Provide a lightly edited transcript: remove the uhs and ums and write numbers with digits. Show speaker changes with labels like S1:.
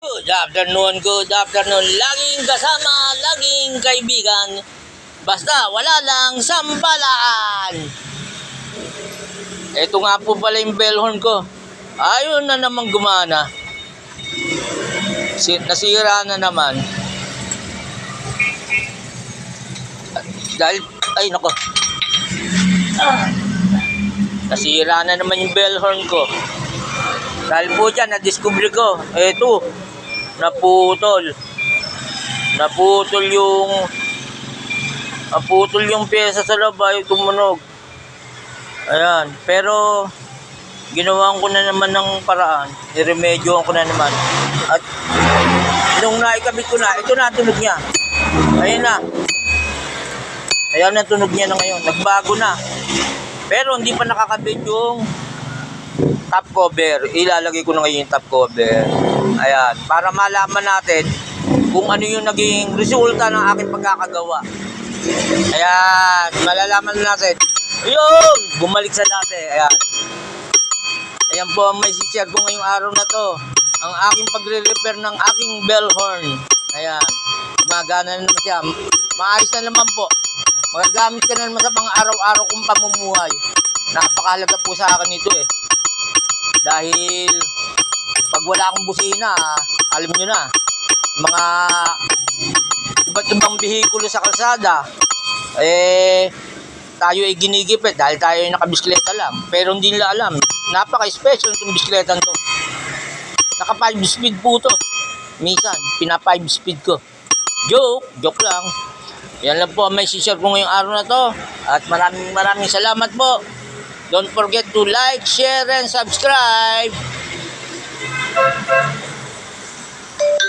S1: Good afternoon. Laging kasama, laging kaibigan. Basta wala lang sampalaan. Ito nga po pala yung bellhorn ko. Ayun na naman gumana. Nasira na naman. Dahil, ay nako. Nasira na naman yung bellhorn ko. Dahil po dyan, na-discover ko. Eto, naputol. Naputol yung pyesa sa labay, tumunog. Ayan, pero ginawan ko na naman ng paraan. Niremedyoan ko na naman. At nung naikabit ko na, ito na tunog niya. Ayun na. Ayan na tunog niya na ngayon. Nagbago na. Pero hindi pa nakakabit yung top cover. Ilalagay ko na ngayon yung top cover. Ayan, para malaman natin kung ano yung naging resulta ng aking pagkakagawa. Ayan, malalaman natin. Ayun, bumalik sa dati. Ayan. Ayan po ang may share ko ngayong araw na to. Ang aking pagre-repair ng aking bellhorn. Ayan, gumagana na naman siya. Maayos na naman po. Magagamit ka na naman sa pang araw-araw kong pamumuhay. Napakahalaga po sa akin ito eh. Dahil pag wala akong busina, alam nyo na, mga iba't ibang bihikulo sa kalsada, tayo ay ginigipit dahil tayo ay nakabisikleta lang. Pero hindi nila alam, napaka-special itong bisikletan to. Naka 5 speed po to. Minsan, pina 5 speed ko. Joke lang. Yan lang po ang may share ko ngayong araw na to. At maraming salamat po. Don't forget to like, share, and subscribe.